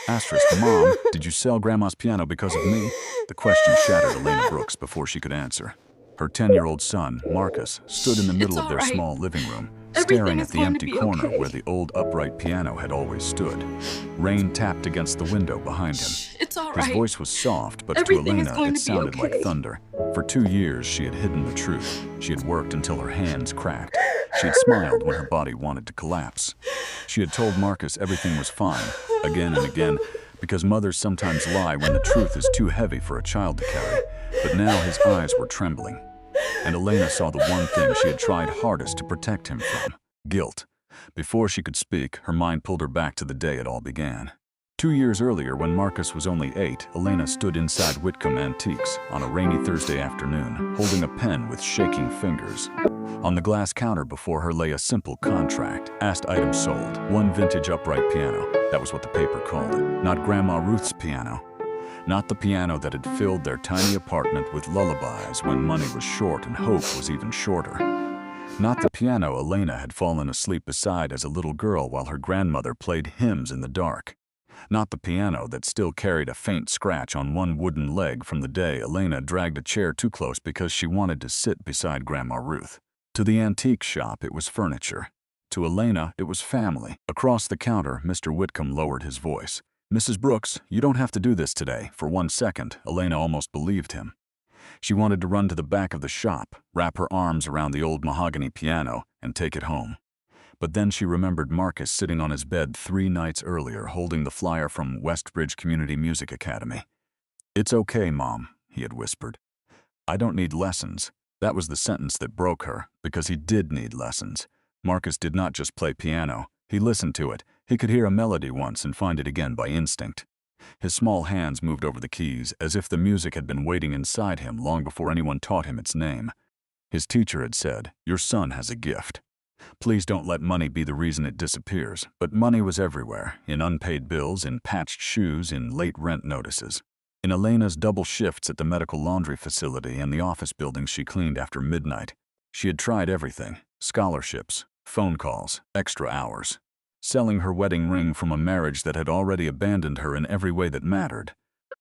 Mom, did you sell Grandma's piano because of me? The question shattered Elena Brooks before she could answer. Her 10-year-old son, Marcus, stood in the It's middle of all their right. small living room, Everything staring is at the going to empty be corner okay. where the old upright piano had always stood. Rain tapped against the window behind him. It's all His right. voice was soft, but to Everything is Elena going it to be sounded like okay. thunder. For 2 years, she had hidden the truth. She had worked until her hands cracked. She had smiled when her body wanted to collapse. She had told Marcus everything was fine, again and again, because mothers sometimes lie when the truth is too heavy for a child to carry. But now his eyes were trembling, and Elena saw the one thing she had tried hardest to protect him from: guilt. Before she could speak, her mind pulled her back to the day it all began. 2 years earlier, when Marcus was only 8, Elena stood inside Whitcomb Antiques on a rainy Thursday afternoon, holding a pen with shaking fingers. On the glass counter before her lay a simple contract. Asked items sold. One vintage upright piano. That was what the paper called it. Not Grandma Ruth's piano. Not the piano that had filled their tiny apartment with lullabies when money was short and hope was even shorter. Not the piano Elena had fallen asleep beside as a little girl while her grandmother played hymns in the dark. Not the piano that still carried a faint scratch on one wooden leg from the day Elena dragged a chair too close because she wanted to sit beside Grandma Ruth. To the antique shop, it was furniture. To Elena, it was family. Across the counter, Mr. Whitcomb lowered his voice. "Mrs. Brooks, you don't have to do this today." For 1 second, Elena almost believed him. She wanted to run to the back of the shop, wrap her arms around the old mahogany piano, and take it home. But then she remembered Marcus sitting on his bed 3 nights earlier holding the flyer from Westbridge Community Music Academy. "It's okay, Mom," he had whispered. "I don't need lessons." That was the sentence that broke her, because he did need lessons. Marcus did not just play piano. He listened to it. He could hear a melody once and find it again by instinct. His small hands moved over the keys as if the music had been waiting inside him long before anyone taught him its name. His teacher had said, "Your son has a gift. Please don't let money be the reason it disappears." But money was everywhere, in unpaid bills, in patched shoes, in late rent notices. In Elena's double shifts at the medical laundry facility and the office buildings she cleaned after midnight. She had tried everything: scholarships, phone calls, extra hours. Selling her wedding ring from a marriage that had already abandoned her in every way that mattered.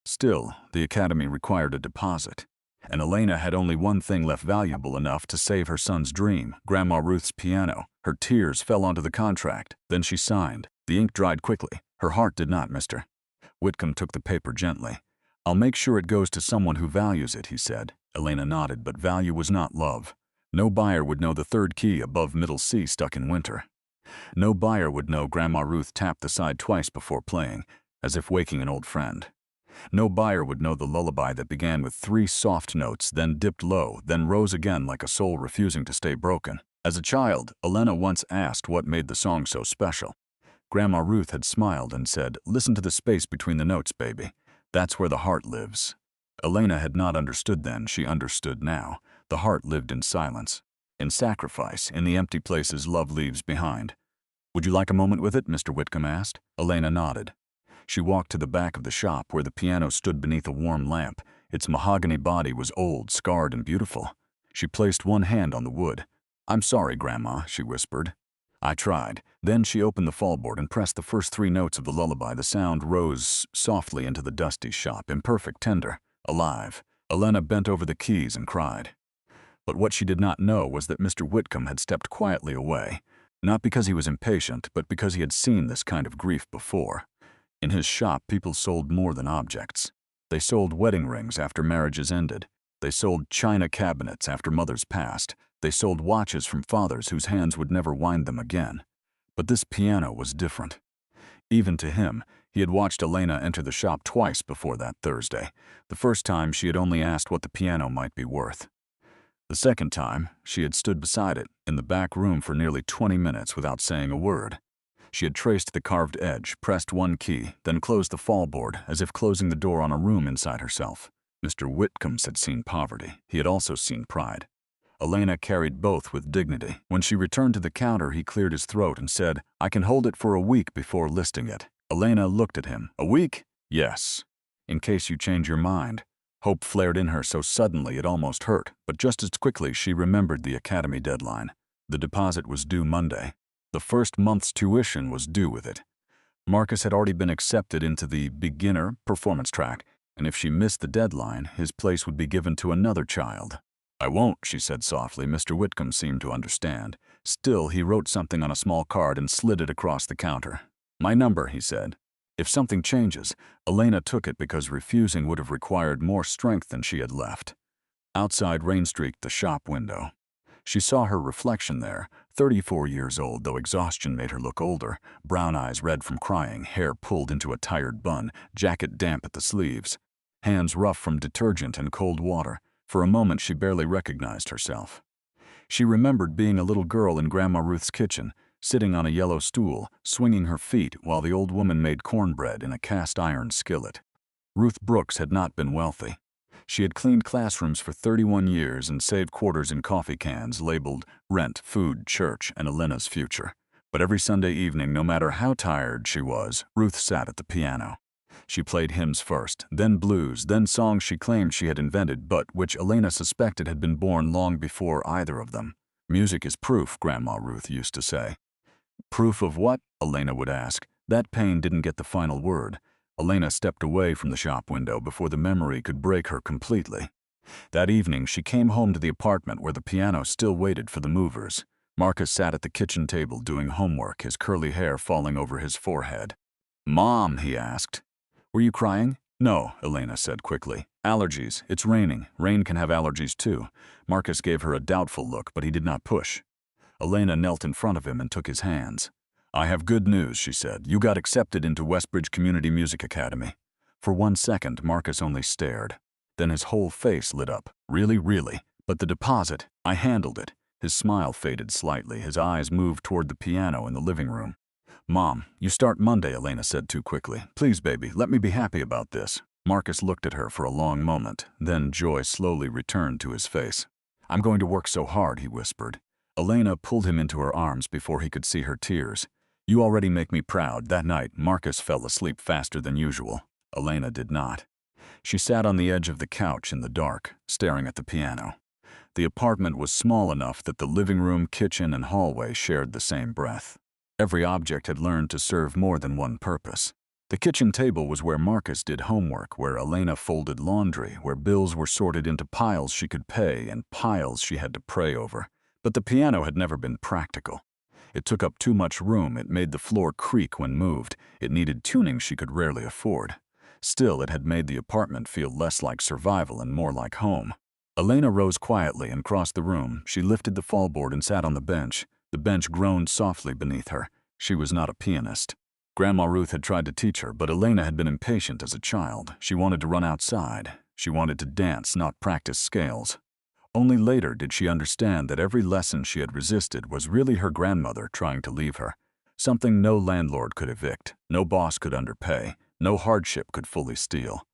Still, the academy required a deposit. And Elena had only one thing left valuable enough to save her son's dream: Grandma Ruth's piano. Her tears fell onto the contract. Then she signed. The ink dried quickly. Her heart did not, Mr. Whitcomb took the paper gently. "I'll make sure it goes to someone who values it," he said. Elena nodded, but value was not love. No buyer would know the third key above middle C stuck in winter. No buyer would know Grandma Ruth tapped the side twice before playing, as if waking an old friend. No buyer would know the lullaby that began with 3 soft notes, then dipped low, then rose again like a soul refusing to stay broken. As a child, Elena once asked what made the song so special. Grandma Ruth had smiled and said, "Listen to the space between the notes, baby. That's where the heart lives." Elena had not understood then. She understood now. The heart lived in silence, in sacrifice, in the empty places love leaves behind. "Would you like a moment with it?" Mr. Whitcomb asked. Elena nodded. She walked to the back of the shop where the piano stood beneath a warm lamp. Its mahogany body was old, scarred, and beautiful. She placed one hand on the wood. "I'm sorry, Grandma," she whispered. "I tried." Then she opened the fallboard and pressed the first 3 notes of the lullaby. The sound rose softly into the dusty shop, imperfect, tender, alive. Elena bent over the keys and cried. But what she did not know was that Mr. Whitcomb had stepped quietly away, not because he was impatient, but because he had seen this kind of grief before. In his shop, people sold more than objects. They sold wedding rings after marriages ended. They sold china cabinets after mothers passed. They sold watches from fathers whose hands would never wind them again. But this piano was different. Even to him, he had watched Elena enter the shop twice before that Thursday. The first time, she had only asked what the piano might be worth. The second time, she had stood beside it in the back room for nearly 20 minutes without saying a word. She had traced the carved edge, pressed one key, then closed the fallboard as if closing the door on a room inside herself. Mr. Whitcomb had seen poverty. He had also seen pride. Elena carried both with dignity. When she returned to the counter, he cleared his throat and said, "I can hold it for a week before listing it." Elena looked at him. "A week?" "Yes. In case you change your mind." Hope flared in her so suddenly it almost hurt, but just as quickly she remembered the academy deadline. The deposit was due Monday. The first month's tuition was due with it. Marcus had already been accepted into the beginner performance track, and if she missed the deadline, his place would be given to another child. "I won't," she said softly. Mr. Whitcomb seemed to understand. Still, he wrote something on a small card and slid it across the counter. "My number," he said. If something changes, Elena took it because refusing would have required more strength than she had left. Outside, rain streaked the shop window. She saw her reflection there, 34 years old, though exhaustion made her look older, brown eyes red from crying, hair pulled into a tired bun, jacket damp at the sleeves, hands rough from detergent and cold water. For a moment, she barely recognized herself. She remembered being a little girl in Grandma Ruth's kitchen, sitting on a yellow stool, swinging her feet while the old woman made cornbread in a cast-iron skillet. Ruth Brooks had not been wealthy. She had cleaned classrooms for 31 years and saved quarters in coffee cans labeled rent, food, church, and Elena's future. But every Sunday evening, no matter how tired she was, Ruth sat at the piano. She played hymns first, then blues, then songs she claimed she had invented, but which Elena suspected had been born long before either of them. "Music is proof," Grandma Ruth used to say. "Proof of what?" Elena would ask. That pain didn't get the final word. Elena stepped away from the shop window before the memory could break her completely. That evening, she came home to the apartment where the piano still waited for the movers. Marcus sat at the kitchen table doing homework, his curly hair falling over his forehead. "Mom," he asked. "Were you crying?" "No," Elena said quickly. "Allergies. It's raining. Rain can have allergies too." Marcus gave her a doubtful look, but he did not push. Elena knelt in front of him and took his hands. "I have good news," she said. "You got accepted into Westbridge Community Music Academy." For 1 second, Marcus only stared. Then his whole face lit up. "Really, really? But the deposit? I handled it." His smile faded slightly. His eyes moved toward the piano in the living room. "Mom, you start Monday," Elena said too quickly. "Please, baby, let me be happy about this." Marcus looked at her for a long moment. Then joy slowly returned to his face. "I'm going to work so hard," he whispered. Elena pulled him into her arms before he could see her tears. "You already make me proud." That night, Marcus fell asleep faster than usual. Elena did not. She sat on the edge of the couch in the dark, staring at the piano. The apartment was small enough that the living room, kitchen, and hallway shared the same breath. Every object had learned to serve more than one purpose. The kitchen table was where Marcus did homework, where Elena folded laundry, where bills were sorted into piles she could pay and piles she had to pray over. But the piano had never been practical. It took up too much room. It made the floor creak when moved. It needed tuning she could rarely afford. Still, it had made the apartment feel less like survival and more like home. Elena rose quietly and crossed the room. She lifted the fallboard and sat on the bench. The bench groaned softly beneath her. She was not a pianist. Grandma Ruth had tried to teach her, but Elena had been impatient as a child. She wanted to run outside. She wanted to dance, not practice scales. Only later did she understand that every lesson she had resisted was really her grandmother trying to leave her. Something no landlord could evict, no boss could underpay, no hardship could fully steal.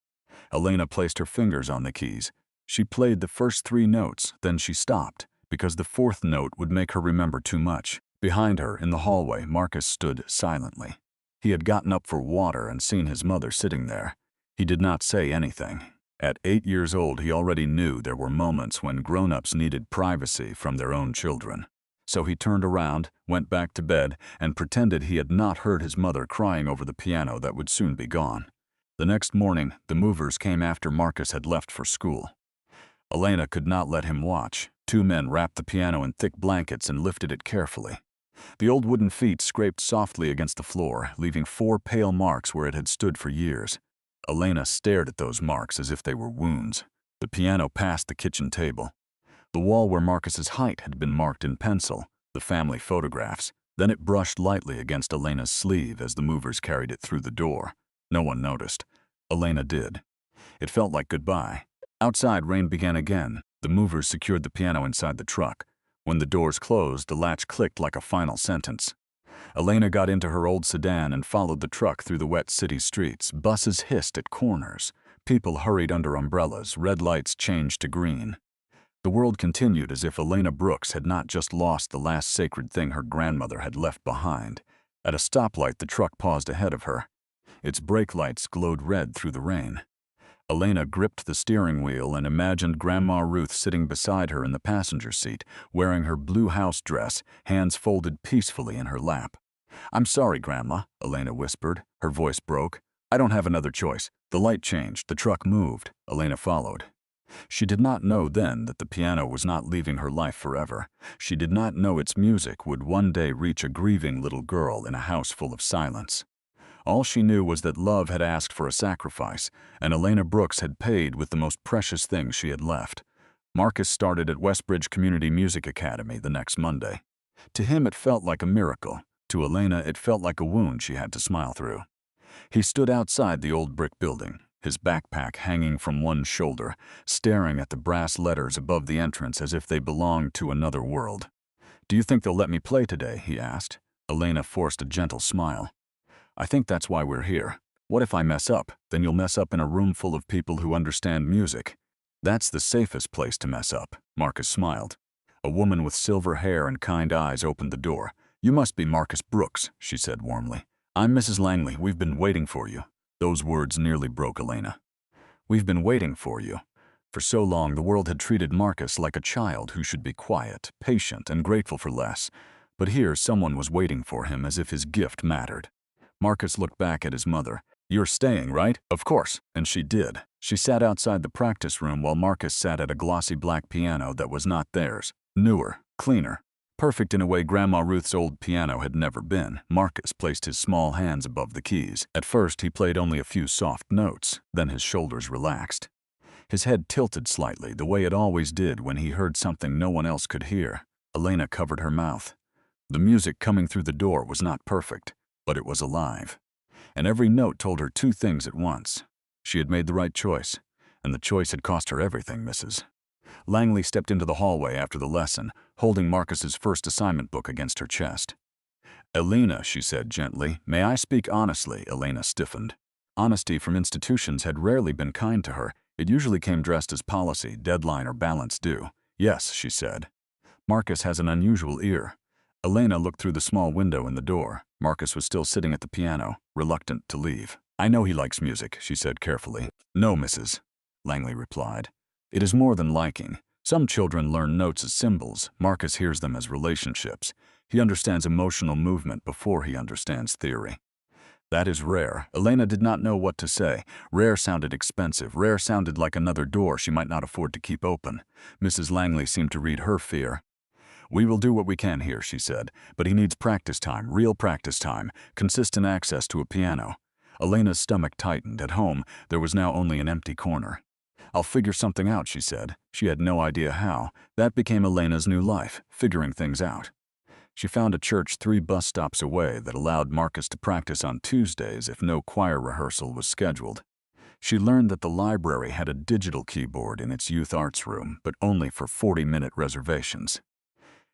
Elena placed her fingers on the keys. She played the first 3 notes, then she stopped, because the 4th note would make her remember too much. Behind her, in the hallway, Marcus stood silently. He had gotten up for water and seen his mother sitting there. He did not say anything. At 8 years old, he already knew there were moments when grown-ups needed privacy from their own children. So he turned around, went back to bed, and pretended he had not heard his mother crying over the piano that would soon be gone. The next morning, the movers came after Marcus had left for school. Elena could not let him watch. 2 men wrapped the piano in thick blankets and lifted it carefully. The old wooden feet scraped softly against the floor, leaving 4 pale marks where it had stood for years. Elena stared at those marks as if they were wounds. The piano passed the kitchen table. The wall where Marcus's height had been marked in pencil, the family photographs. Then it brushed lightly against Elena's sleeve as the movers carried it through the door. No one noticed. Elena did. It felt like goodbye. Outside, rain began again. The movers secured the piano inside the truck. When the doors closed, the latch clicked like a final sentence. Elena got into her old sedan and followed the truck through the wet city streets. Buses hissed at corners. People hurried under umbrellas. Red lights changed to green. The world continued as if Elena Brooks had not just lost the last sacred thing her grandmother had left behind. At a stoplight, the truck paused ahead of her. Its brake lights glowed red through the rain. Elena gripped the steering wheel and imagined Grandma Ruth sitting beside her in the passenger seat, wearing her blue house dress, hands folded peacefully in her lap. "I'm sorry, Grandma," Elena whispered. Her voice broke. "I don't have another choice." The light changed. The truck moved. Elena followed. She did not know then that the piano was not leaving her life forever. She did not know its music would one day reach a grieving little girl in a house full of silence. All she knew was that love had asked for a sacrifice, and Elena Brooks had paid with the most precious thing she had left. Marcus started at Westbridge Community Music Academy the next Monday. To him it felt like a miracle. To Elena it felt like a wound she had to smile through. He stood outside the old brick building, his backpack hanging from one shoulder, staring at the brass letters above the entrance as if they belonged to another world. "Do you think they'll let me play today?" he asked. Elena forced a gentle smile. "I think that's why we're here. What if I mess up? Then you'll mess up in a room full of people who understand music." "That's the safest place to mess up," Marcus smiled. A woman with silver hair and kind eyes opened the door. "You must be Marcus Brooks," she said warmly. "I'm Mrs. Langley. We've been waiting for you." Those words nearly broke Elena. "We've been waiting for you." For so long, the world had treated Marcus like a child who should be quiet, patient, and grateful for less. But here, someone was waiting for him as if his gift mattered. Marcus looked back at his mother. "You're staying, right?" "Of course." And she did. She sat outside the practice room while Marcus sat at a glossy black piano that was not theirs. Newer, cleaner, perfect in a way Grandma Ruth's old piano had never been. Marcus placed his small hands above the keys. At first, he played only a few soft notes. Then his shoulders relaxed. His head tilted slightly, the way it always did when he heard something no one else could hear. Elena covered her mouth. The music coming through the door was not perfect, but it was alive. And every note told her two things at once. She had made the right choice, and the choice had cost her everything, Mrs. Langley stepped into the hallway after the lesson, holding Marcus's first assignment book against her chest. "Elena," she said gently, "may I speak honestly?" Elena stiffened. Honesty from institutions had rarely been kind to her. It usually came dressed as policy, deadline, or balance due. "Yes," she said. "Marcus has an unusual ear." Elena looked through the small window in the door. Marcus was still sitting at the piano, reluctant to leave. "I know he likes music," she said carefully. "No, Mrs. Langley replied. "It is more than liking. Some children learn notes as symbols. Marcus hears them as relationships. He understands emotional movement before he understands theory." "That is rare." Elena did not know what to say. Rare sounded expensive. Rare sounded like another door she might not afford to keep open. Mrs. Langley seemed to read her fear. "We will do what we can here," she said, "but he needs practice time, real practice time, consistent access to a piano." Elena's stomach tightened. At home, there was now only an empty corner. "I'll figure something out," she said. She had no idea how. That became Elena's new life, figuring things out. She found a church 3 bus stops away that allowed Marcus to practice on Tuesdays if no choir rehearsal was scheduled. She learned that the library had a digital keyboard in its youth arts room, but only for 40-minute reservations.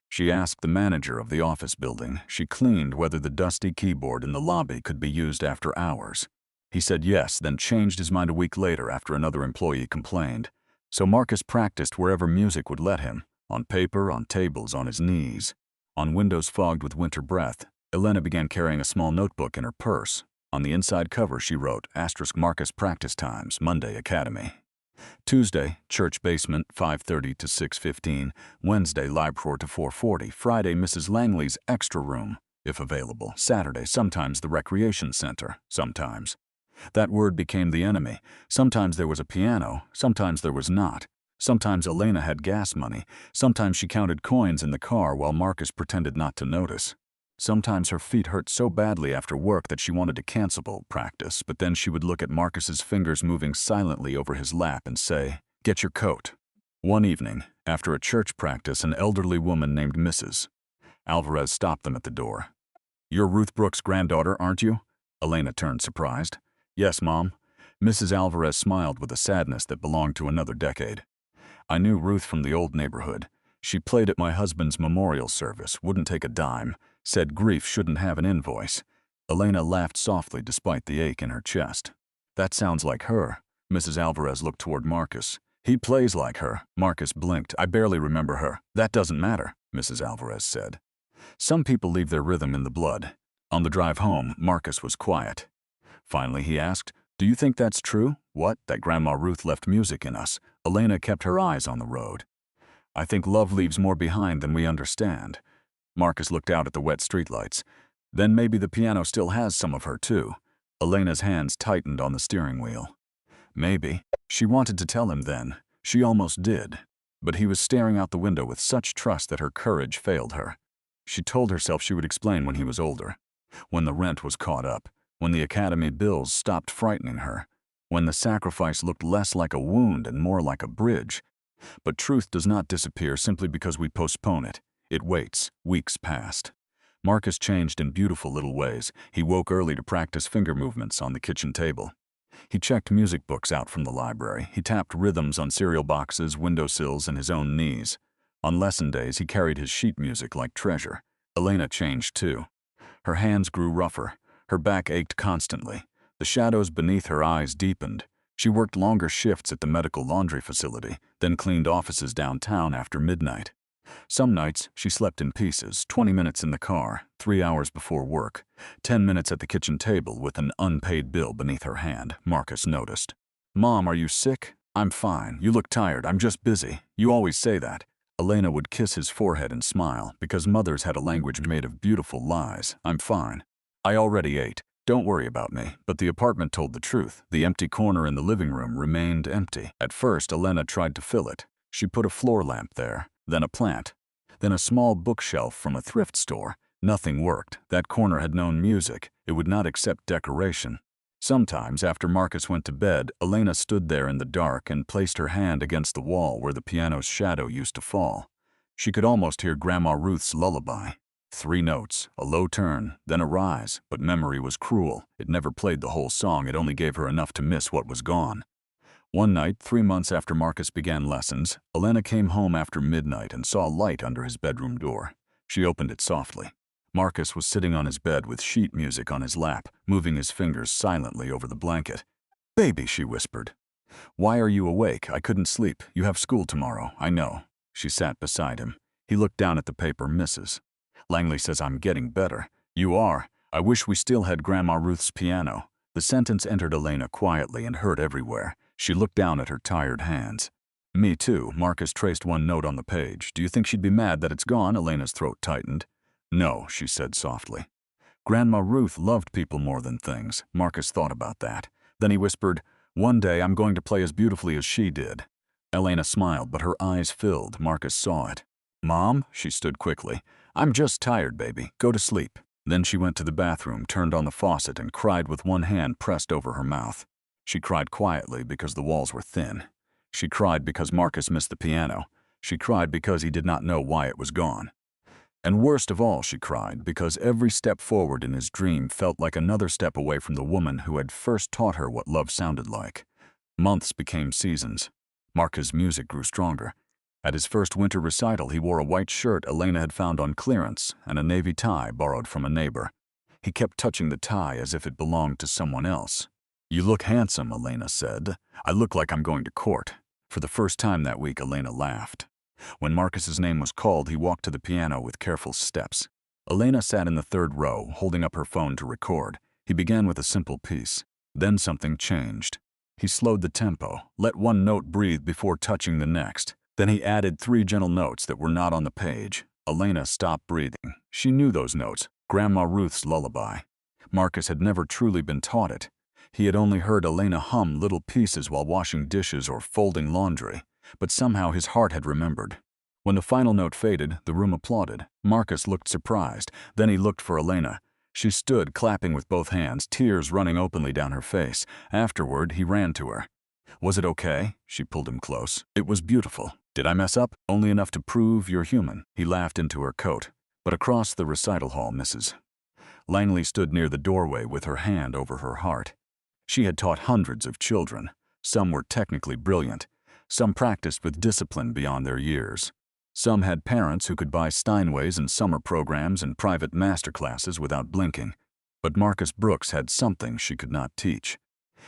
She asked the manager of the office building. She cleaned whether the dusty keyboard in the lobby could be used after hours. He said yes, then changed his mind a week later after another employee complained. So Marcus practiced wherever music would let him, on paper, on tables, on his knees. On windows fogged with winter breath, Elena began carrying a small notebook in her purse. On the inside cover she wrote, *Marcus practice times, Monday Academy. Tuesday, church basement, 5:30 to 6:15. Wednesday, library to 4:40. Friday, Mrs. Langley's extra room, if available. Saturday, sometimes the recreation center, sometimes. That word became the enemy. Sometimes there was a piano, sometimes there was not. Sometimes Elena had gas money. Sometimes she counted coins in the car while Marcus pretended not to notice. Sometimes her feet hurt so badly after work that she wanted to cancel practice, but then she would look at Marcus's fingers moving silently over his lap and say, "Get your coat." One evening, after a church practice, an elderly woman named Mrs. Alvarez stopped them at the door. "You're Ruth Brooks' granddaughter, aren't you?" Elena turned surprised. "Yes, Mom." Mrs. Alvarez smiled with a sadness that belonged to another decade. "I knew Ruth from the old neighborhood. She played at my husband's memorial service, wouldn't take a dime, said grief shouldn't have an invoice." Elena laughed softly despite the ache in her chest. "That sounds like her." Mrs. Alvarez looked toward Marcus. "He plays like her." Marcus blinked. "I barely remember her." "That doesn't matter," Mrs. Alvarez said. "Some people leave their rhythm in the blood." On the drive home, Marcus was quiet. Finally, he asked, "Do you think that's true?" "What?" "That Grandma Ruth left music in us." Elena kept her eyes on the road. "I think love leaves more behind than we understand." Marcus looked out at the wet streetlights. Then maybe the piano still has some of her too. Elena's hands tightened on the steering wheel. Maybe. She wanted to tell him then. She almost did. But he was staring out the window with such trust that her courage failed her. She told herself she would explain when he was older. When the rent was caught up. When the academy bills stopped frightening her. When the sacrifice looked less like a wound and more like a bridge. But truth does not disappear simply because we postpone it. It waits. Weeks passed. Marcus changed in beautiful little ways. He woke early to practice finger movements on the kitchen table. He checked music books out from the library. He tapped rhythms on cereal boxes, windowsills, and his own knees. On lesson days, he carried his sheet music like treasure. Elena changed too. Her hands grew rougher. Her back ached constantly. The shadows beneath her eyes deepened. She worked longer shifts at the medical laundry facility, then cleaned offices downtown after midnight. Some nights, she slept in pieces, 20 minutes in the car, 3 hours before work, 10 minutes at the kitchen table with an unpaid bill beneath her hand. Marcus noticed. "Mom, are you sick?" "I'm fine. You look tired. I'm just busy. You always say that." Elena would kiss his forehead and smile, because mothers had a language made of beautiful lies. "I'm fine. I already ate. Don't worry about me." But the apartment told the truth. The empty corner in the living room remained empty. At first, Elena tried to fill it. She put a floor lamp there, then a plant, then a small bookshelf from a thrift store. Nothing worked. That corner had known music. It would not accept decoration. Sometimes, after Marcus went to bed, Elena stood there in the dark and placed her hand against the wall where the piano's shadow used to fall. She could almost hear Grandma Ruth's lullaby. 3 notes, a low turn, then a rise, but memory was cruel. It never played the whole song. It only gave her enough to miss what was gone. One night, 3 months after Marcus began lessons, Elena came home after midnight and saw a light under his bedroom door. She opened it softly. Marcus was sitting on his bed with sheet music on his lap, moving his fingers silently over the blanket. "Baby," she whispered. "Why are you awake? I couldn't sleep. You have school tomorrow, I know." She sat beside him. He looked down at the paper, Mrs. "Langley says I'm getting better." "You are. I wish we still had Grandma Ruth's piano." The sentence entered Elena quietly and hurt everywhere. She looked down at her tired hands. "Me too." Marcus traced one note on the page. "Do you think she'd be mad that it's gone?" Elena's throat tightened. "No," she said softly. Grandma Ruth loved people more than things. Marcus thought about that. Then he whispered, "One day I'm going to play as beautifully as she did." Elena smiled, but her eyes filled. Marcus saw it. "Mom?" She stood quickly. "I'm just tired, baby. Go to sleep." Then she went to the bathroom, turned on the faucet, and cried with one hand pressed over her mouth. She cried quietly because the walls were thin. She cried because Marcus missed the piano. She cried because he did not know why it was gone. And worst of all, she cried because every step forward in his dream felt like another step away from the woman who had first taught her what love sounded like. Months became seasons. Marcus' music grew stronger. At his first winter recital, he wore a white shirt Elena had found on clearance and a navy tie borrowed from a neighbor. He kept touching the tie as if it belonged to someone else. "You look handsome," Elena said. "I look like I'm going to court." For the first time that week, Elena laughed. When Marcus's name was called, he walked to the piano with careful steps. Elena sat in the 3rd row, holding up her phone to record. He began with a simple piece. Then something changed. He slowed the tempo, let one note breathe before touching the next. Then he added 3 gentle notes that were not on the page. Elena stopped breathing. She knew those notes. Grandma Ruth's lullaby. Marcus had never truly been taught it. He had only heard Elena hum little pieces while washing dishes or folding laundry. But somehow his heart had remembered. When the final note faded, the room applauded. Marcus looked surprised. Then he looked for Elena. She stood, clapping with both hands, tears running openly down her face. Afterward, he ran to her. "Was it okay?" She pulled him close. "It was beautiful. Did I mess up? Only enough to prove you're human." He laughed into her coat. But across the recital hall, Mrs. Langley stood near the doorway with her hand over her heart. She had taught hundreds of children. Some were technically brilliant. Some practiced with discipline beyond their years. Some had parents who could buy Steinways and summer programs and private master classes without blinking. But Marcus Brooks had something she could not teach.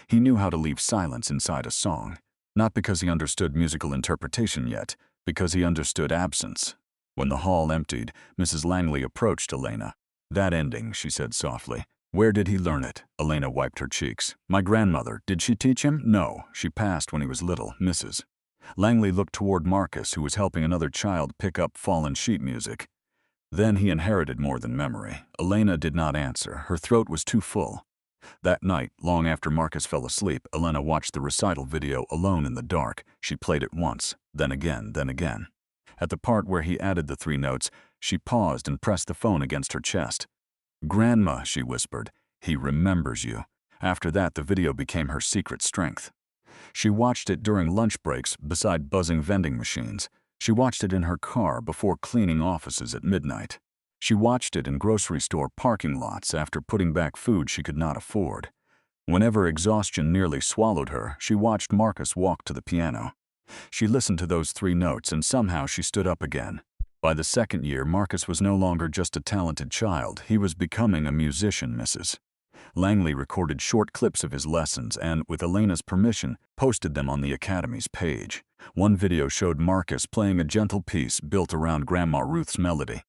He knew how to leave silence inside a song, not because he understood musical interpretation yet, because he understood absence. When the hall emptied, Mrs. Langley approached Elena. "That ending," she said softly. "Where did he learn it?" Elena wiped her cheeks. "My grandmother. Did she teach him?" "No. She passed when he was little, Mrs." Langley looked toward Marcus, who was helping another child pick up fallen sheet music. Then he inherited more than memory. Elena did not answer. Her throat was too full. That night, long after Marcus fell asleep, Elena watched the recital video alone in the dark. She played it once, then again, then again. At the part where he added the 3 notes, she paused and pressed the phone against her chest. "Grandma," she whispered, "he remembers you." After that, the video became her secret strength. She watched it during lunch breaks beside buzzing vending machines. She watched it in her car before cleaning offices at midnight. She watched it in grocery store parking lots after putting back food she could not afford. Whenever exhaustion nearly swallowed her, she watched Marcus walk to the piano. She listened to those 3 notes and somehow she stood up again. By the 2nd year, Marcus was no longer just a talented child. He was becoming a musician, Mrs. Langley recorded short clips of his lessons and, with Elena's permission, posted them on the Academy's page. One video showed Marcus playing a gentle piece built around Grandma Ruth's melody.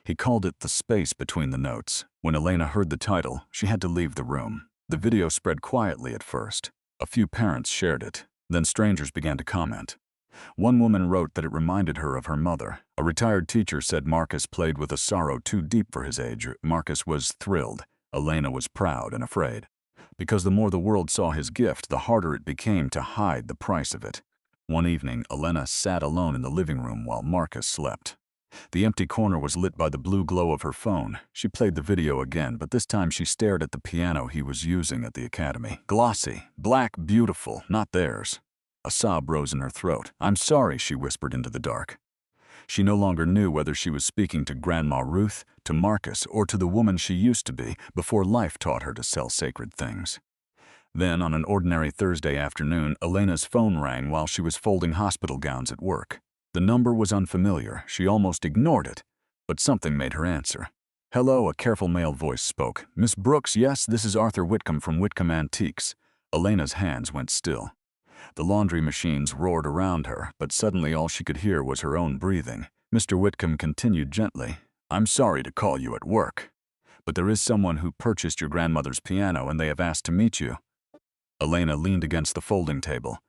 He called it The Space Between the Notes. When Elena heard the title, she had to leave the room. The video spread quietly at first. A few parents shared it. Then strangers began to comment. One woman wrote that it reminded her of her mother. A retired teacher said Marcus played with a sorrow too deep for his age. Marcus was thrilled. Elena was proud and afraid. Because the more the world saw his gift, the harder it became to hide the price of it. One evening, Elena sat alone in the living room while Marcus slept. The empty corner was lit by the blue glow of her phone. She played the video again, but this time she stared at the piano he was using at the Academy. Glossy, black, beautiful, not theirs. A sob rose in her throat. "I'm sorry," she whispered into the dark. She no longer knew whether she was speaking to Grandma Ruth, to Marcus, or to the woman she used to be before life taught her to sell sacred things. Then, on an ordinary Thursday afternoon, Elena's phone rang while she was folding hospital gowns at work. The number was unfamiliar. She almost ignored it, but something made her answer. "Hello," a careful male voice spoke. "Miss Brooks, yes, this is Arthur Whitcomb from Whitcomb Antiques." Elena's hands went still. The laundry machines roared around her, but suddenly all she could hear was her own breathing. Mr. Whitcomb continued gently, "I'm sorry to call you at work, but there is someone who purchased your grandmother's piano and they have asked to meet you." Elena leaned against the folding table.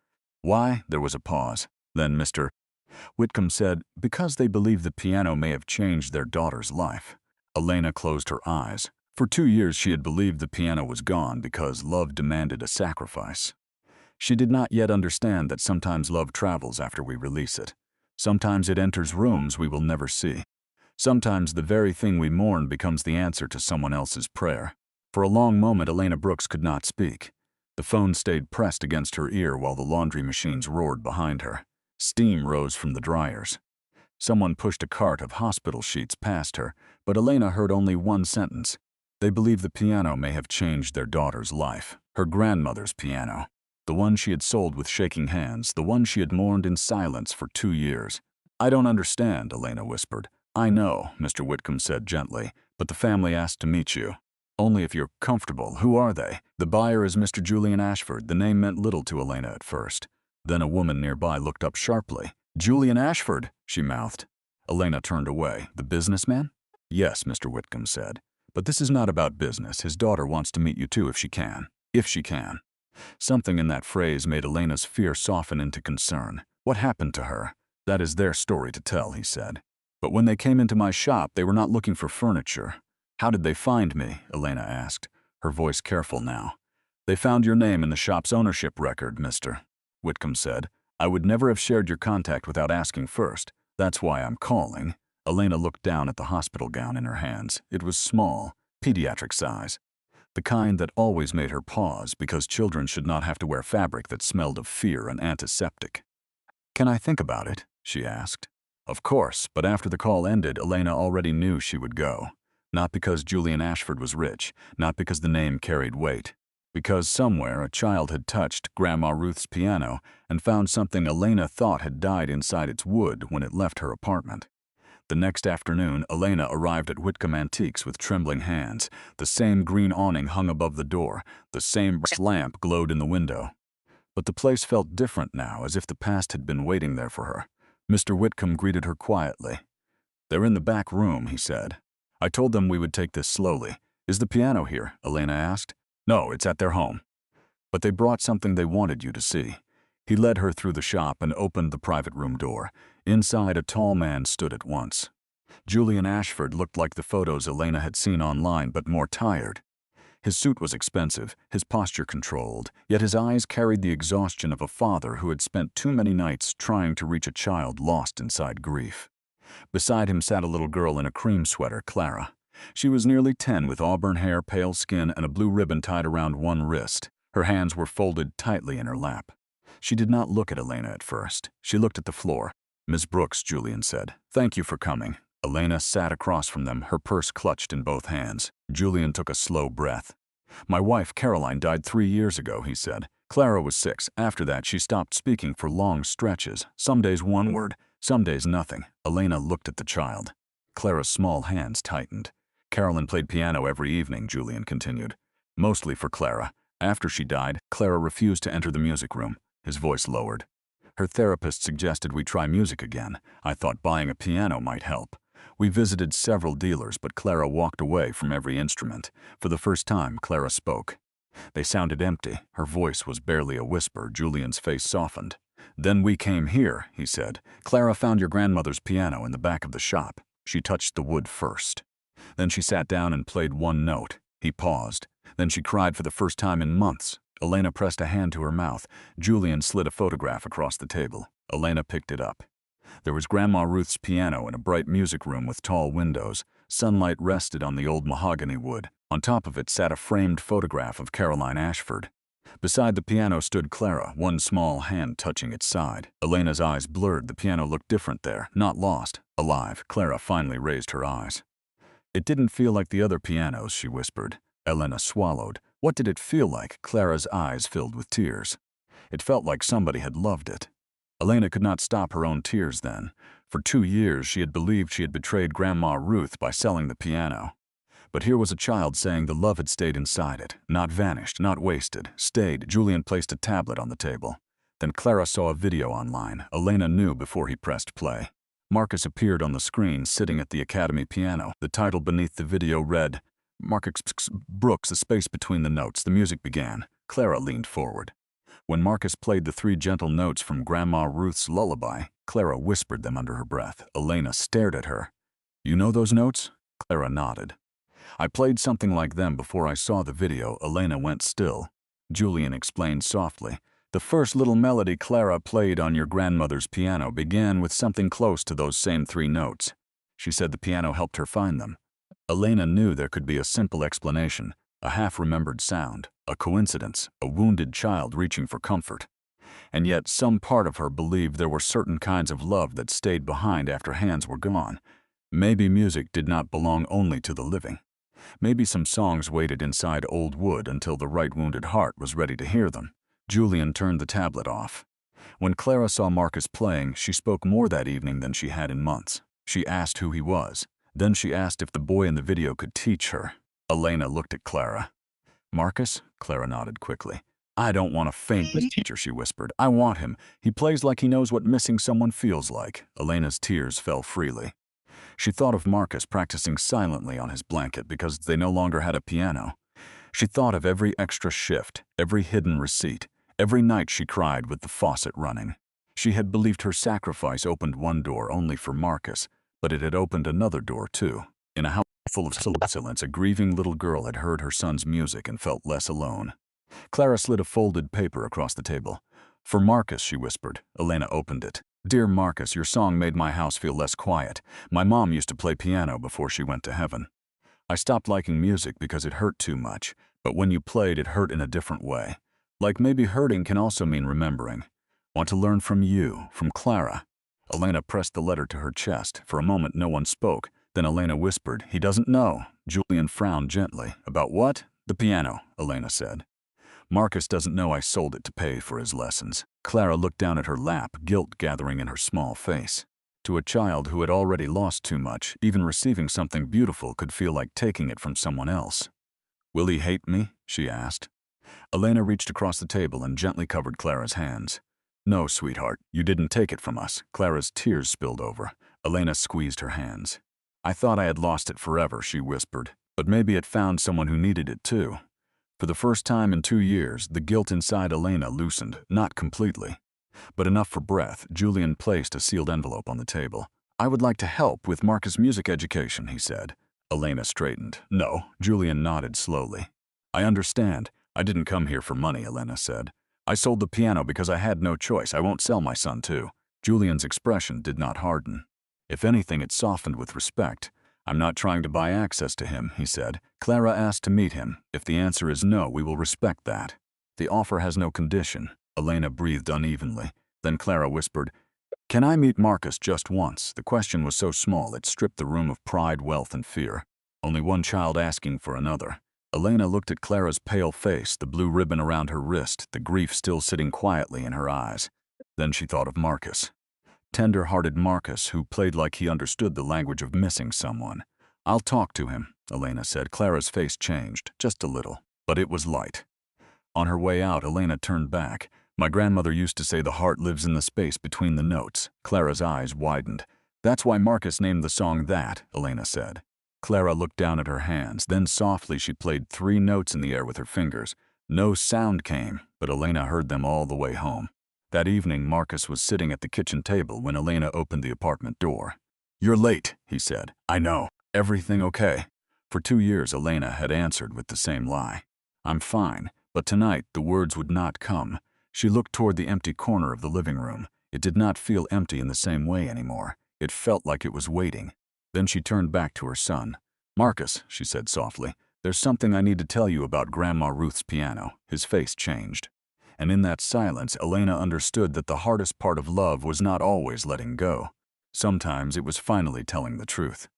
"Why?" There was a pause. Then Mr. Whitcomb said, "Because they believe the piano may have changed their daughter's life." Elena closed her eyes. For 2 years she had believed the piano was gone because love demanded a sacrifice. She did not yet understand that sometimes love travels after we release it. Sometimes it enters rooms we will never see. Sometimes the very thing we mourn becomes the answer to someone else's prayer. For a long moment, Elena Brooks could not speak. The phone stayed pressed against her ear while the laundry machines roared behind her. Steam rose from the dryers. Someone pushed a cart of hospital sheets past her, but Elena heard only one sentence. They believe the piano may have changed their daughter's life. Her grandmother's piano. The one she had sold with shaking hands, the one she had mourned in silence for 2 years. "I don't understand," Elena whispered. "I know," Mr. Whitcomb said gently, "but the family asked to meet you. Only if you're comfortable. Who are they?" "The buyer is Mr. Julian Ashford." The name meant little to Elena at first. Then a woman nearby looked up sharply. "Julian Ashford," she mouthed. Elena turned away. "The businessman?" "Yes," Mr. Whitcomb said. "But this is not about business. His daughter wants to meet you too if she can." If she can. Something in that phrase made Elena's fear soften into concern. What happened to her? "That is their story to tell," he said. "But when they came into my shop, they were not looking for furniture." "How did they find me?" Elena asked, her voice careful now. "They found your name in the shop's ownership record, Mr. Whitcomb said. "I would never have shared your contact without asking first. That's why I'm calling." Elena looked down at the hospital gown in her hands. It was small, pediatric size. The kind that always made her pause because children should not have to wear fabric that smelled of fear and antiseptic. "Can I think about it?" she asked. Of course, but after the call ended, Elena already knew she would go. Not because Julian Ashford was rich, not because the name carried weight. Because somewhere a child had touched Grandma Ruth's piano and found something Elena thought had died inside its wood when it left her apartment. The next afternoon, Elena arrived at Whitcomb Antiques with trembling hands. The same green awning hung above the door. The same lamp glowed in the window. But the place felt different now, as if the past had been waiting there for her. Mr. Whitcomb greeted her quietly. "They're in the back room," he said. "I told them we would take this slowly." "Is the piano here?" Elena asked. "No, it's at their home. But they brought something they wanted you to see." He led her through the shop and opened the private room door. Inside, a tall man stood at once. Julian Ashford looked like the photos Elena had seen online, but more tired. His suit was expensive, his posture controlled, yet his eyes carried the exhaustion of a father who had spent too many nights trying to reach a child lost inside grief. Beside him sat a little girl in a cream sweater, Clara. She was nearly 10 with auburn hair, pale skin, and a blue ribbon tied around one wrist. Her hands were folded tightly in her lap. She did not look at Elena at first. She looked at the floor. "Miss Brooks," Julian said. "Thank you for coming." Elena sat across from them, her purse clutched in both hands. Julian took a slow breath. "My wife, Caroline, died 3 years ago," he said. "Clara was 6. After that, she stopped speaking for long stretches. Some days one word, some days nothing." Elena looked at the child. Clara's small hands tightened. "Carolyn played piano every evening," Julian continued. "Mostly for Clara. After she died, Clara refused to enter the music room." His voice lowered. "Her therapist suggested we try music again. I thought buying a piano might help. We visited several dealers, but Clara walked away from every instrument. For the first time, Clara spoke. They sounded empty. Her voice was barely a whisper." Julian's face softened. "Then we came here," he said. "Clara found your grandmother's piano in the back of the shop. She touched the wood first. Then she sat down and played one note." He paused. "Then she cried for the first time in months." Elena pressed a hand to her mouth. Julian slid a photograph across the table. Elena picked it up. There was Grandma Ruth's piano in a bright music room with tall windows. Sunlight rested on the old mahogany wood. On top of it sat a framed photograph of Caroline Ashford. Beside the piano stood Clara, one small hand touching its side. Elena's eyes blurred. The piano looked different there, not lost, alive. Clara finally raised her eyes. "It didn't feel like the other pianos," she whispered. Elena swallowed. What did it feel like? Clara's eyes filled with tears. "It felt like somebody had loved it." Elena could not stop her own tears then. For 2 years she had believed she had betrayed Grandma Ruth by selling the piano. But here was a child saying the love had stayed inside it, not vanished, not wasted, stayed. Julian placed a tablet on the table. Then Clara saw a video online. Elena knew before he pressed play. Marcus appeared on the screen, sitting at the Academy piano. The title beneath the video read, "Marcus Brooks, the space between the notes." The music began. Clara leaned forward. When Marcus played the 3 gentle notes from Grandma Ruth's lullaby, Clara whispered them under her breath. Elena stared at her. "You know those notes?" Clara nodded. "I played something like them before I saw the video." Elena went still. Julian explained softly. "The first little melody Clara played on your grandmother's piano began with something close to those same 3 notes. She said the piano helped her find them." Elena knew there could be a simple explanation, a half-remembered sound, a coincidence, a wounded child reaching for comfort. And yet some part of her believed there were certain kinds of love that stayed behind after hands were gone. Maybe music did not belong only to the living. Maybe some songs waited inside old wood until the right wounded heart was ready to hear them. Julian turned the tablet off. When Clara saw Marcus playing, she spoke more that evening than she had in months. She asked who he was. Then she asked if the boy in the video could teach her. Elena looked at Clara. "Marcus?" Clara nodded quickly. "I don't want a famous teacher," she whispered. "I want him. He plays like he knows what missing someone feels like." Elena's tears fell freely. She thought of Marcus practicing silently on his blanket because they no longer had a piano. She thought of every extra shift, every hidden receipt, every night she cried with the faucet running. She had believed her sacrifice opened one door only for Marcus, but it had opened another door too. In a house full of silence, a grieving little girl had heard her son's music and felt less alone. Clara slid a folded paper across the table. "For Marcus," she whispered. Elena opened it. "Dear Marcus, your song made my house feel less quiet. My mom used to play piano before she went to heaven. I stopped liking music because it hurt too much, but when you played, it hurt in a different way. Like maybe hurting can also mean remembering. Want to learn from you, from Clara." Elena pressed the letter to her chest. For a moment, no one spoke. Then Elena whispered, "He doesn't know." Julian frowned gently. "About what?" "The piano," Elena said. "Marcus doesn't know I sold it to pay for his lessons." Clara looked down at her lap, guilt gathering in her small face. To a child who had already lost too much, even receiving something beautiful could feel like taking it from someone else. "Will he hate me?" she asked. Elena reached across the table and gently covered Clara's hands. "No, sweetheart, you didn't take it from us." Clara's tears spilled over. Elena squeezed her hands. "I thought I had lost it forever," she whispered, "but maybe it found someone who needed it too." For the first time in 2 years, the guilt inside Elena loosened, not completely, but enough for breath. Julian placed a sealed envelope on the table. I would like to help with Marcus' music education, he said. Elena straightened. No, Julian nodded slowly. I understand. I didn't come here for money, Elena said. I sold the piano because I had no choice. I won't sell my son too. Julian's expression did not harden. If anything, it softened with respect. I'm not trying to buy access to him, he said. Clara asked to meet him. If the answer is no, we will respect that. The offer has no condition. Elena breathed unevenly. Then Clara whispered, Can I meet Marcus just once? The question was so small it stripped the room of pride, wealth, and fear. Only one child asking for another. Elena looked at Clara's pale face, the blue ribbon around her wrist, the grief still sitting quietly in her eyes. Then she thought of Marcus. Tender-hearted Marcus, who played like he understood the language of missing someone. I'll talk to him, Elena said. Clara's face changed, just a little, but it was light. On her way out, Elena turned back. My grandmother used to say the heart lives in the space between the notes. Clara's eyes widened. That's why Marcus named the song that, Elena said. Clara looked down at her hands. Then softly she played 3 notes in the air with her fingers. No sound came, but Elena heard them all the way home. That evening, Marcus was sitting at the kitchen table when Elena opened the apartment door. You're late, he said. I know. Everything okay? For 2 years, Elena had answered with the same lie. I'm fine, but tonight the words would not come. She looked toward the empty corner of the living room. It did not feel empty in the same way anymore. It felt like it was waiting. Then she turned back to her son. Marcus, she said softly, there's something I need to tell you about Grandma Ruth's piano. His face changed. And in that silence, Elena understood that the hardest part of love was not always letting go. Sometimes it was finally telling the truth.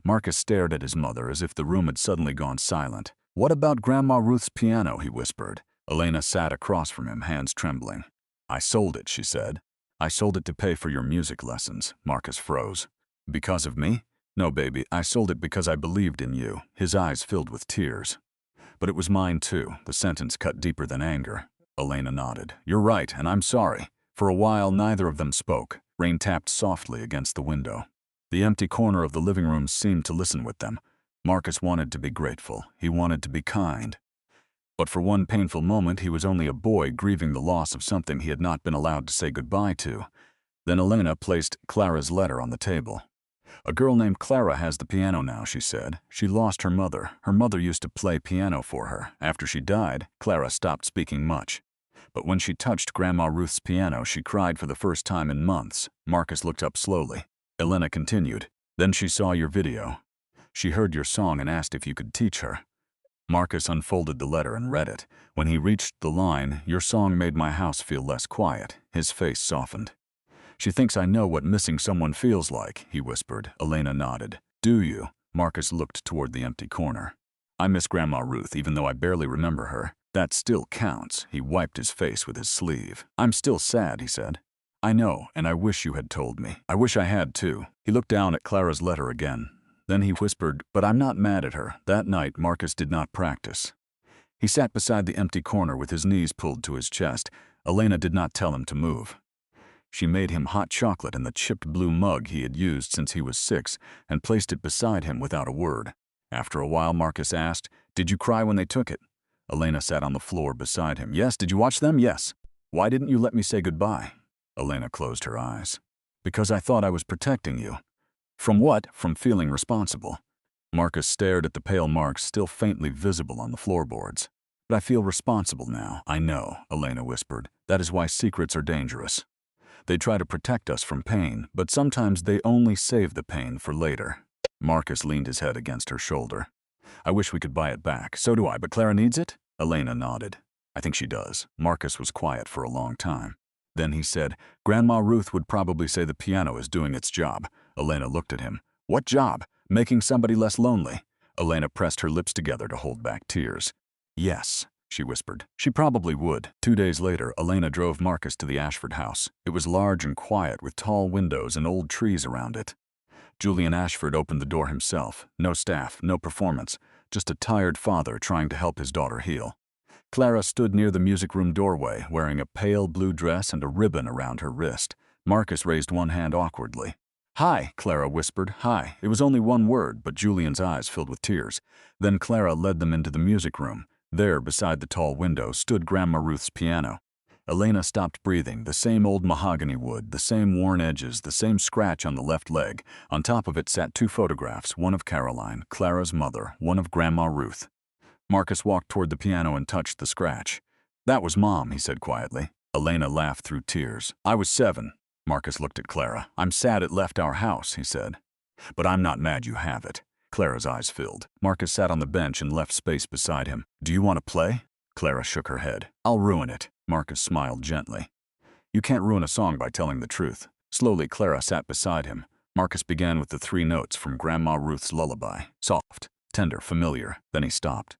Marcus stared at his mother as if the room had suddenly gone silent. What about Grandma Ruth's piano, he whispered. Elena sat across from him, hands trembling. I sold it, she said. I sold it to pay for your music lessons. Marcus froze. Because of me? No, baby, I sold it because I believed in you. His eyes filled with tears. But it was mine too. The sentence cut deeper than anger. Elena nodded. You're right, and I'm sorry. For a while, neither of them spoke. Rain tapped softly against the window. The empty corner of the living room seemed to listen with them. Marcus wanted to be grateful. He wanted to be kind. But for one painful moment, he was only a boy grieving the loss of something he had not been allowed to say goodbye to. Then Elena placed Clara's letter on the table. A girl named Clara has the piano now, she said. She lost her mother. Her mother used to play piano for her. After she died, Clara stopped speaking much. But when she touched Grandma Ruth's piano, she cried for the first time in months. Marcus looked up slowly. Elena continued. Then she saw your video. She heard your song and asked if you could teach her. Marcus unfolded the letter and read it. When he reached the line, your song made my house feel less quiet, his face softened. She thinks I know what missing someone feels like, he whispered. Elena nodded. Do you? Marcus looked toward the empty corner. I miss Grandma Ruth, even though I barely remember her. That still counts. He wiped his face with his sleeve. I'm still sad, he said. I know, and I wish you had told me. I wish I had too. He looked down at Clara's letter again. Then he whispered, but I'm not mad at her. That night, Marcus did not practice. He sat beside the empty corner with his knees pulled to his chest. Elena did not tell him to move. She made him hot chocolate in the chipped blue mug he had used since he was 6 and placed it beside him without a word. After a while, Marcus asked, Did you cry when they took it? Elena sat on the floor beside him. Yes, did you watch them? Yes. Why didn't you let me say goodbye? Elena closed her eyes. Because I thought I was protecting you. From what? From feeling responsible. Marcus stared at the pale marks still faintly visible on the floorboards. But I feel responsible now. I know, Elena whispered. That is why secrets are dangerous. They try to protect us from pain, but sometimes they only save the pain for later. Marcus leaned his head against her shoulder. I wish we could buy it back. So do I, but Clara needs it? Elena nodded. I think she does. Marcus was quiet for a long time. Then he said, Grandma Ruth would probably say the piano is doing its job. Elena looked at him. What job? Making somebody less lonely. Elena pressed her lips together to hold back tears. Yes, she whispered. She probably would. 2 days later, Elena drove Marcus to the Ashford house. It was large and quiet with tall windows and old trees around it. Julian Ashford opened the door himself. No staff, no performance, just a tired father trying to help his daughter heal. Clara stood near the music room doorway, wearing a pale blue dress and a ribbon around her wrist. Marcus raised one hand awkwardly. Hi, Clara whispered. Hi. It was only one word, but Julian's eyes filled with tears. Then Clara led them into the music room. There, beside the tall window, stood Grandma Ruth's piano. Elena stopped breathing. The same old mahogany wood, the same worn edges, the same scratch on the left leg. On top of it sat 2 photographs, one of Caroline, Clara's mother, one of Grandma Ruth. Marcus walked toward the piano and touched the scratch. "That was Mom," he said quietly. Elena laughed through tears. "I was 7. Marcus looked at Clara. "I'm sad it left our house," he said. "But I'm not mad you have it." Clara's eyes filled. Marcus sat on the bench and left space beside him. "Do you want to play?" Clara shook her head. "I'll ruin it." Marcus smiled gently. "You can't ruin a song by telling the truth." Slowly, Clara sat beside him. Marcus began with the 3 notes from Grandma Ruth's lullaby. Soft, tender, familiar. Then he stopped.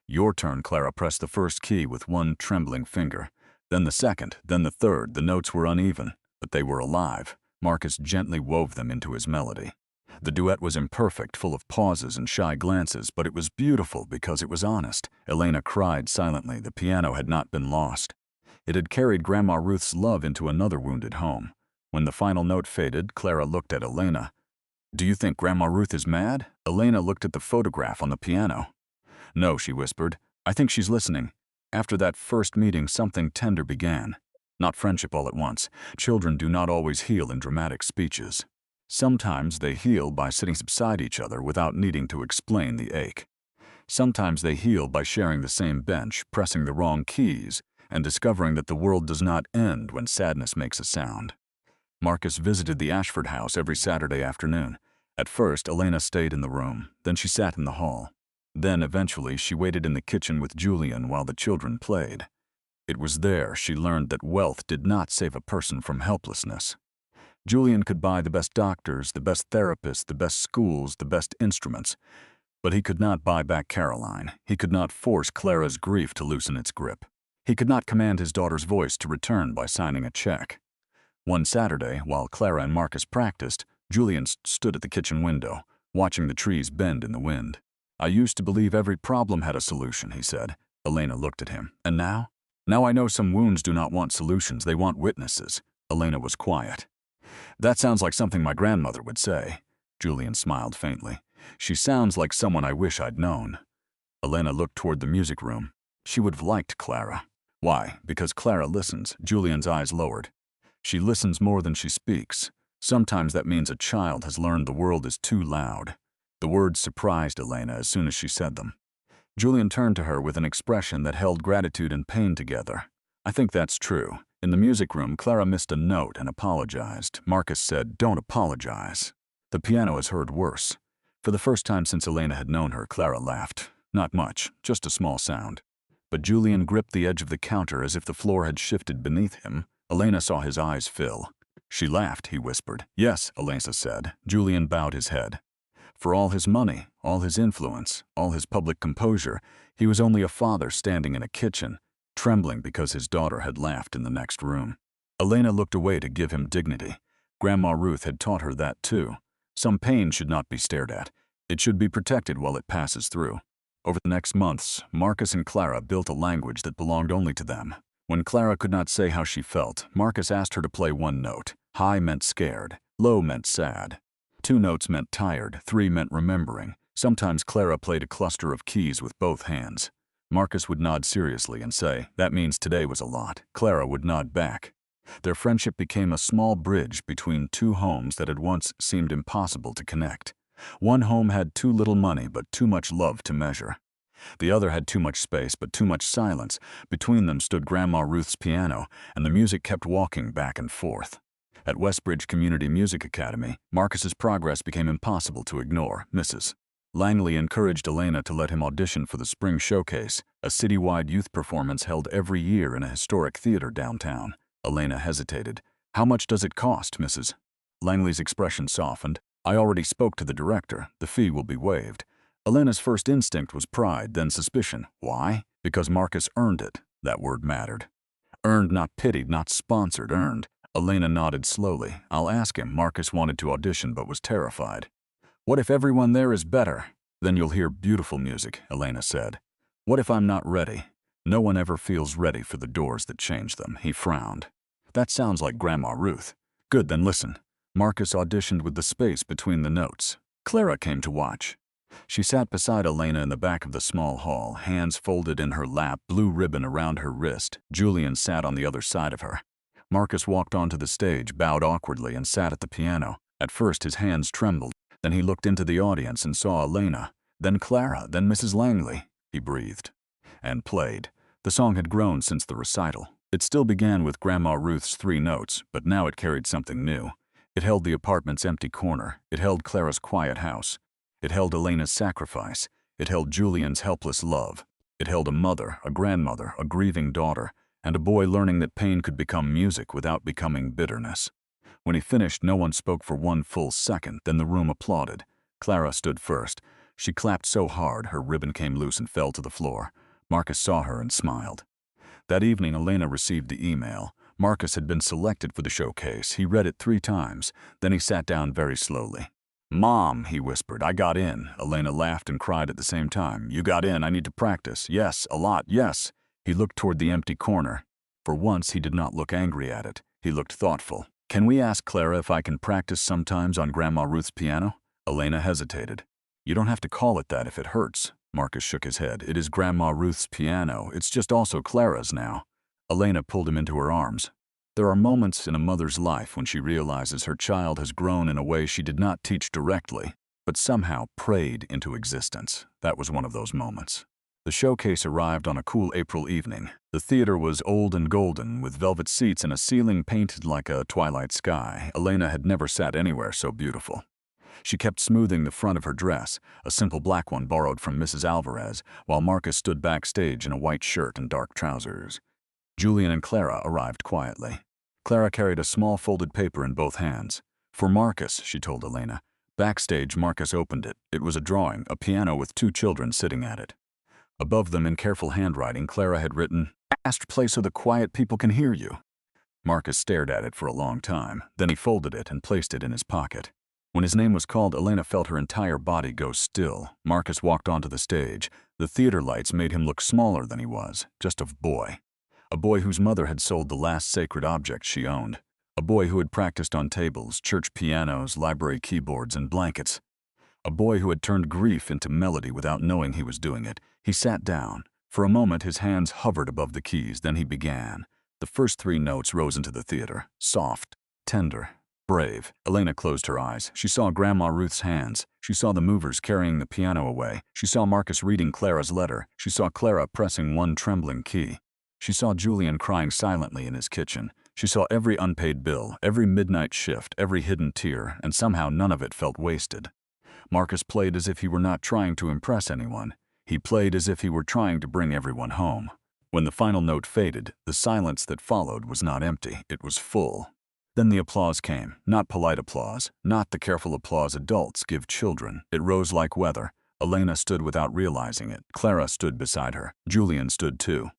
"Your turn." Clara pressed the first key with one trembling finger. Then the second, then the third. The notes were uneven, but they were alive. Marcus gently wove them into his melody. The duet was imperfect, full of pauses and shy glances, but it was beautiful because it was honest. Elena cried silently. The piano had not been lost. It had carried Grandma Ruth's love into another wounded home. When the final note faded, Clara looked at Elena. "Do you think Grandma Ruth is mad?" Elena looked at the photograph on the piano. "No," she whispered. "I think she's listening." After that first meeting, something tender began. Not friendship all at once. Children do not always heal in dramatic speeches. Sometimes they heal by sitting beside each other without needing to explain the ache. Sometimes they heal by sharing the same bench, pressing the wrong keys, and discovering that the world does not end when sadness makes a sound. Marcus visited the Ashford house every Saturday afternoon. At first, Elena stayed in the room. Then she sat in the hall. Then, eventually, she waited in the kitchen with Julian while the children played. It was there she learned that wealth did not save a person from helplessness. Julian could buy the best doctors, the best therapists, the best schools, the best instruments. But he could not buy back Caroline. He could not force Clara's grief to loosen its grip. He could not command his daughter's voice to return by signing a check. One Saturday, while Clara and Marcus practiced, Julian stood at the kitchen window, watching the trees bend in the wind. "I used to believe every problem had a solution," he said. Elena looked at him. "And now?" "Now I know some wounds do not want solutions, they want witnesses." Elena was quiet. "That sounds like something my grandmother would say." Julian smiled faintly. "She sounds like someone I wish I'd known." Elena looked toward the music room. She would have liked Clara. "Why?" "Because Clara listens." Julian's eyes lowered. "She listens more than she speaks. Sometimes that means a child has learned the world is too loud." The words surprised Elena as soon as she said them. Julian turned to her with an expression that held gratitude and pain together. "I think that's true." In the music room, Clara missed a note and apologized. Marcus said, "Don't apologize." The piano has heard worse. For the first time since Elena had known her, Clara laughed. Not much, just a small sound. But Julian gripped the edge of the counter as if the floor had shifted beneath him. Elena saw his eyes fill. "She laughed," he whispered. "Yes," Elena said. Julian bowed his head. For all his money, all his influence, all his public composure, he was only a father standing in a kitchen, trembling because his daughter had laughed in the next room. Elena looked away to give him dignity. Grandma Ruth had taught her that too. Some pain should not be stared at. It should be protected while it passes through. Over the next months, Marcus and Clara built a language that belonged only to them. When Clara could not say how she felt, Marcus asked her to play one note. High meant scared. Low meant sad. 2 notes meant tired. 3 meant remembering. Sometimes Clara played a cluster of keys with both hands. Marcus would nod seriously and say, "That means today was a lot." Clara would nod back. Their friendship became a small bridge between 2 homes that had once seemed impossible to connect. One home had too little money but too much love to measure. The other had too much space but too much silence. Between them stood Grandma Ruth's piano, and the music kept walking back and forth. At Westbridge Community Music Academy, Marcus's progress became impossible to ignore. Mrs. Langley encouraged Elena to let him audition for the Spring Showcase, a citywide youth performance held every year in a historic theater downtown. Elena hesitated. "How much does it cost, Mrs.?" Langley's expression softened. "I already spoke to the director. The fee will be waived." Elena's first instinct was pride, then suspicion. Why? Because Marcus earned it. That word mattered. Earned, not pitied, not sponsored, earned. Elena nodded slowly. "I'll ask him." Marcus wanted to audition but was terrified. "What if everyone there is better?" "Then you'll hear beautiful music," Elena said. "What if I'm not ready?" "No one ever feels ready for the doors that change them." He frowned. "That sounds like Grandma Ruth." "Good, then listen." Marcus auditioned with the space between the notes. Clara came to watch. She sat beside Elena in the back of the small hall, hands folded in her lap, blue ribbon around her wrist. Julian sat on the other side of her. Marcus walked onto the stage, bowed awkwardly, and sat at the piano. At first his hands trembled. Then he looked into the audience and saw Elena, then Clara, then Mrs. Langley. He breathed and played. The song had grown since the recital. It still began with Grandma Ruth's 3 notes, but now it carried something new. It held the apartment's empty corner. It held Clara's quiet house. It held Elena's sacrifice. It held Julian's helpless love. It held a mother, a grandmother, a grieving daughter, and a boy learning that pain could become music without becoming bitterness. When he finished, no one spoke for 1 full second, then the room applauded. Clara stood first. She clapped so hard, her ribbon came loose and fell to the floor. Marcus saw her and smiled. That evening, Elena received the email. Marcus had been selected for the showcase. He read it 3 times. Then he sat down very slowly. "Mom," he whispered, "I got in." Elena laughed and cried at the same time. "You got in. I need to practice." "Yes, a lot, yes." He looked toward the empty corner. For once, he did not look angry at it. He looked thoughtful. "Can we ask Clara if I can practice sometimes on Grandma Ruth's piano?" Elena hesitated. "You don't have to call it that if it hurts." Marcus shook his head. "It is Grandma Ruth's piano. It's just also Clara's now." Elena pulled him into her arms. There are moments in a mother's life when she realizes her child has grown in a way she did not teach directly, but somehow prayed into existence. That was one of those moments. The showcase arrived on a cool April evening. The theater was old and golden, with velvet seats and a ceiling painted like a twilight sky. Elena had never sat anywhere so beautiful. She kept smoothing the front of her dress, a simple black one borrowed from Mrs. Alvarez, while Marcus stood backstage in a white shirt and dark trousers. Julian and Clara arrived quietly. Clara carried a small folded paper in both hands. "For Marcus," she told Elena. Backstage, Marcus opened it. It was a drawing, a piano with 2 children sitting at it. Above them, in careful handwriting, Clara had written, "Asked play so the quiet people can hear you." Marcus stared at it for a long time. Then he folded it and placed it in his pocket. When his name was called, Elena felt her entire body go still. Marcus walked onto the stage. The theater lights made him look smaller than he was, just a boy. A boy whose mother had sold the last sacred object she owned. A boy who had practiced on tables, church pianos, library keyboards, and blankets. A boy who had turned grief into melody without knowing he was doing it. He sat down. For a moment, his hands hovered above the keys. Then he began. The first 3 notes rose into the theater. Soft, tender, brave. Elena closed her eyes. She saw Grandma Ruth's hands. She saw the movers carrying the piano away. She saw Marcus reading Clara's letter. She saw Clara pressing one trembling key. She saw Julian crying silently in his kitchen. She saw every unpaid bill, every midnight shift, every hidden tear, and somehow none of it felt wasted. Marcus played as if he were not trying to impress anyone. He played as if he were trying to bring everyone home. When the final note faded, the silence that followed was not empty, it was full. Then the applause came, not polite applause, not the careful applause adults give children. It rose like weather. Elena stood without realizing it. Clara stood beside her. Julian stood too.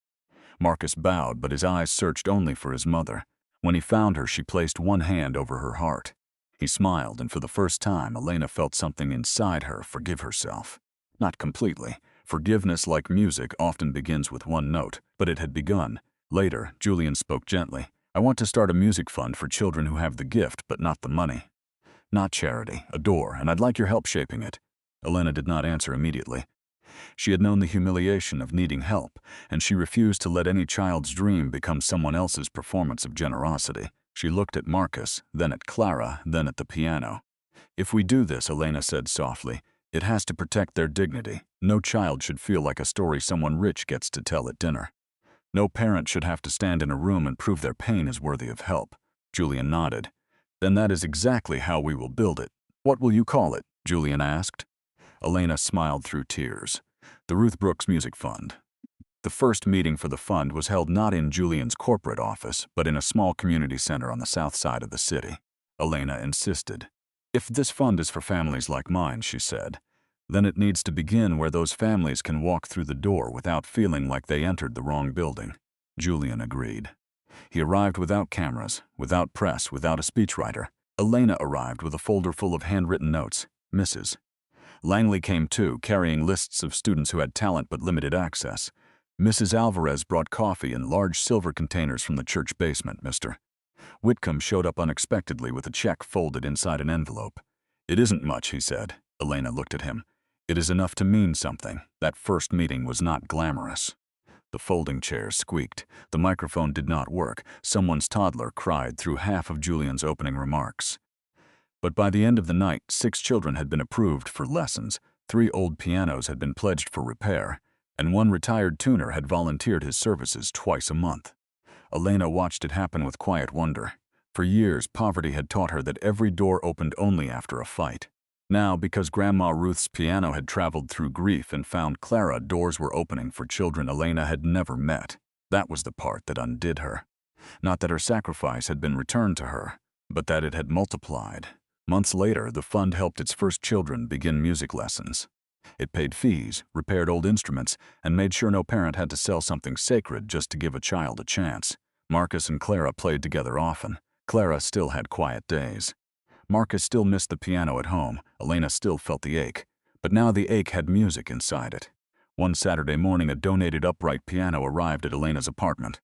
Marcus bowed, but his eyes searched only for his mother. When he found her, she placed one hand over her heart. He smiled, and for the first time, Elena felt something inside her forgive herself. Not completely. Forgiveness, like music, often begins with one note, but it had begun. Later, Julian spoke gently. "I want to start a music fund for children who have the gift, but not the money. Not charity, a door, and I'd like your help shaping it." Elena did not answer immediately. She had known the humiliation of needing help, and she refused to let any child's dream become someone else's performance of generosity. She looked at Marcus, then at Clara, then at the piano. "If we do this," Elena said softly, "it has to protect their dignity. No child should feel like a story someone rich gets to tell at dinner. No parent should have to stand in a room and prove their pain is worthy of help." Julian nodded. "Then that is exactly how we will build it." "What will you call it?" Julian asked. Elena smiled through tears. "The Ruth Brooks Music Fund." The first meeting for the fund was held not in Julian's corporate office, but in a small community center on the south side of the city. Elena insisted. "If this fund is for families like mine," she said, "then it needs to begin where those families can walk through the door without feeling like they entered the wrong building." Julian agreed. He arrived without cameras, without press, without a speechwriter. Elena arrived with a folder full of handwritten notes. Mrs. Langley came too, carrying lists of students who had talent but limited access. Mrs. Alvarez brought coffee in large silver containers from the church basement, Mr. Whitcomb showed up unexpectedly with a check folded inside an envelope. "It isn't much," he said. Elena looked at him. It is enough to mean something. That first meeting was not glamorous. The folding chairs squeaked. The microphone did not work. Someone's toddler cried through half of Julian's opening remarks. But by the end of the night, 6 children had been approved for lessons, 3 old pianos had been pledged for repair, and 1 retired tuner had volunteered his services twice a month. Elena watched it happen with quiet wonder. For years, poverty had taught her that every door opened only after a fight. Now, because Grandma Ruth's piano had traveled through grief and found Clara, doors were opening for children Elena had never met. That was the part that undid her. Not that her sacrifice had been returned to her, but that it had multiplied. Months later, the fund helped its first children begin music lessons. It paid fees, repaired old instruments, and made sure no parent had to sell something sacred just to give a child a chance. Marcus and Clara played together often. Clara still had quiet days. Marcus still missed the piano at home. Elena still felt the ache. But now the ache had music inside it. One Saturday morning, a donated upright piano arrived at Elena's apartment.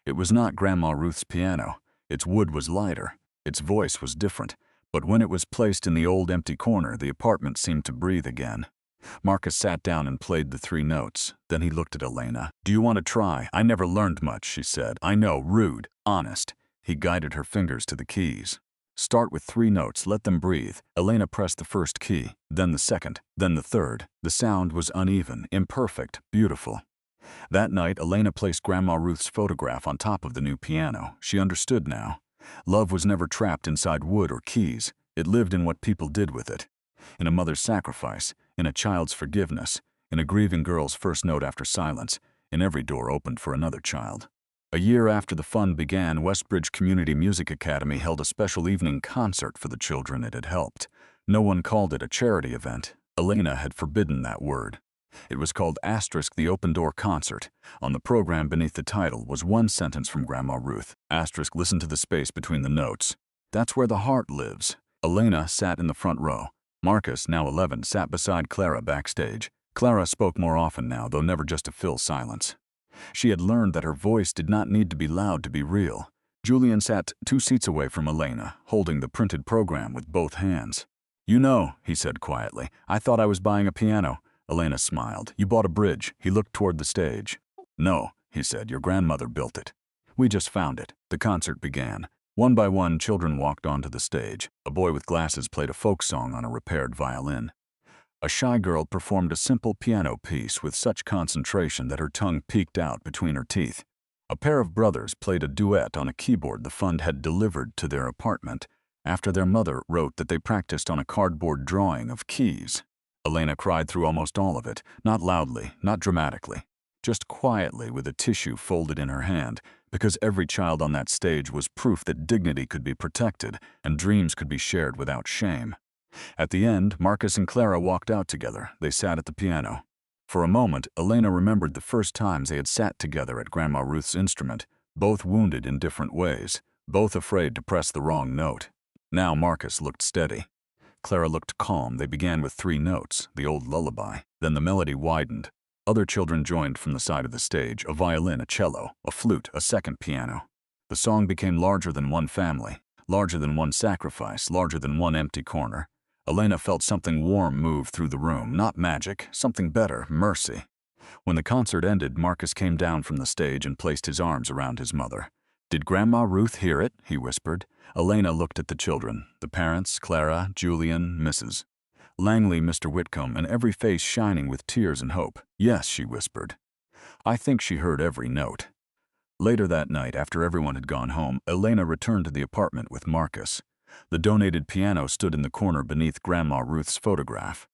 It was not Grandma Ruth's piano. Its wood was lighter. Its voice was different. But when it was placed in the old empty corner, the apartment seemed to breathe again. Marcus sat down and played the 3 notes. Then he looked at Elena. "Do you want to try? I never learned much," she said. "I know, rude, honest." He guided her fingers to the keys. "Start with 3 notes, let them breathe." Elena pressed the first key, then the second, then the third. The sound was uneven, imperfect, beautiful. That night, Elena placed Grandma Ruth's photograph on top of the new piano. She understood now. Love was never trapped inside wood or keys. It lived in what people did with it. In a mother's sacrifice, in a child's forgiveness, in a grieving girl's first note after silence, in every door opened for another child. A year after the fund began, Westbridge Community Music Academy held a special evening concert for the children it had helped. No one called it a charity event. Elena had forbidden that word. It was called Asterisk the Open Door Concert. On the program beneath the title was 1 sentence from Grandma Ruth. Asterisk, listen to the space between the notes. That's where the heart lives. Elena sat in the front row. Marcus, now 11, sat beside Clara backstage. Clara spoke more often now, though never just to fill silence. She had learned that her voice did not need to be loud to be real. Julian sat 2 seats away from Elena, holding the printed program with both hands. "You know," he said quietly, "I thought I was buying a piano." Elena smiled. "You bought a bridge." He looked toward the stage. "No," he said, "your grandmother built it." "We just found it." The concert began. One by one, children walked onto the stage. A boy with glasses played a folk song on a repaired violin. A shy girl performed a simple piano piece with such concentration that her tongue peeked out between her teeth. A pair of brothers played a duet on a keyboard the fund had delivered to their apartment after their mother wrote that they practiced on a cardboard drawing of keys. Elena cried through almost all of it, not loudly, not dramatically, just quietly with a tissue folded in her hand, because every child on that stage was proof that dignity could be protected and dreams could be shared without shame. At the end, Marcus and Clara walked out together. They sat at the piano. For a moment, Elena remembered the first times they had sat together at Grandma Ruth's instrument, both wounded in different ways, both afraid to press the wrong note. Now Marcus looked steady. Clara looked calm. They began with 3 notes, the old lullaby. Then the melody widened. Other children joined from the side of the stage, a violin, a cello, a flute, a second piano. The song became larger than one family, larger than one sacrifice, larger than one empty corner. Elena felt something warm move through the room, not magic, something better, mercy. When the concert ended, Marcus came down from the stage and placed his arms around his mother. "Did Grandma Ruth hear it?" he whispered. Elena looked at the children, the parents, Clara, Julian, Mrs. Langley, Mr. Whitcomb, and every face shining with tears and hope. "Yes," she whispered. I think she heard every note. Later that night, after everyone had gone home, Elena returned to the apartment with Marcus. The donated piano stood in the corner beneath Grandma Ruth's photograph.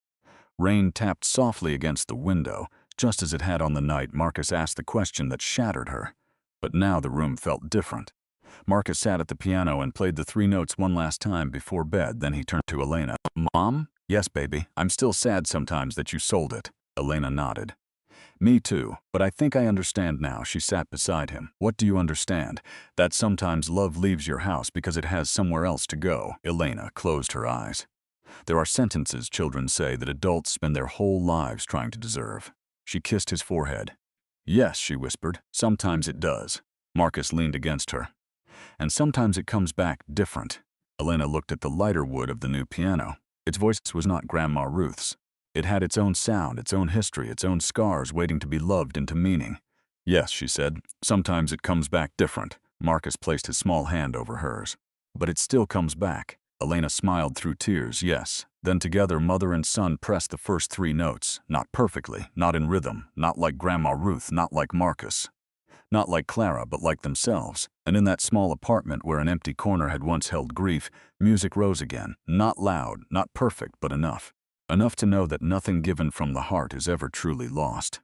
Rain tapped softly against the window, just as it had on the night Marcus asked the question that shattered her. But now the room felt different. Marcus sat at the piano and played the 3 notes one last time before bed. Then he turned to Elena. "Mom?" "Yes, baby. I'm still sad sometimes that you sold it." Elena nodded. "Me too, but I think I understand now." She sat beside him. "What do you understand?" "That sometimes love leaves your house because it has somewhere else to go." Elena closed her eyes. "There are sentences children say that adults spend their whole lives trying to deserve." She kissed his forehead. "Yes," she whispered, "sometimes it does." Marcus leaned against her. "And sometimes it comes back different." Elena looked at the lighter wood of the new piano. Its voice was not Grandma Ruth's. It had its own sound, its own history, its own scars waiting to be loved into meaning. Yes, she said, sometimes it comes back different. Marcus placed his small hand over hers. But it still comes back. Elena smiled through tears, yes. Then together mother and son pressed the first 3 notes, not perfectly, not in rhythm, not like Grandma Ruth, not like Marcus. Not like Clara, but like themselves. And in that small apartment where an empty corner had once held grief, music rose again, not loud, not perfect, but enough. Enough to know that nothing given from the heart is ever truly lost.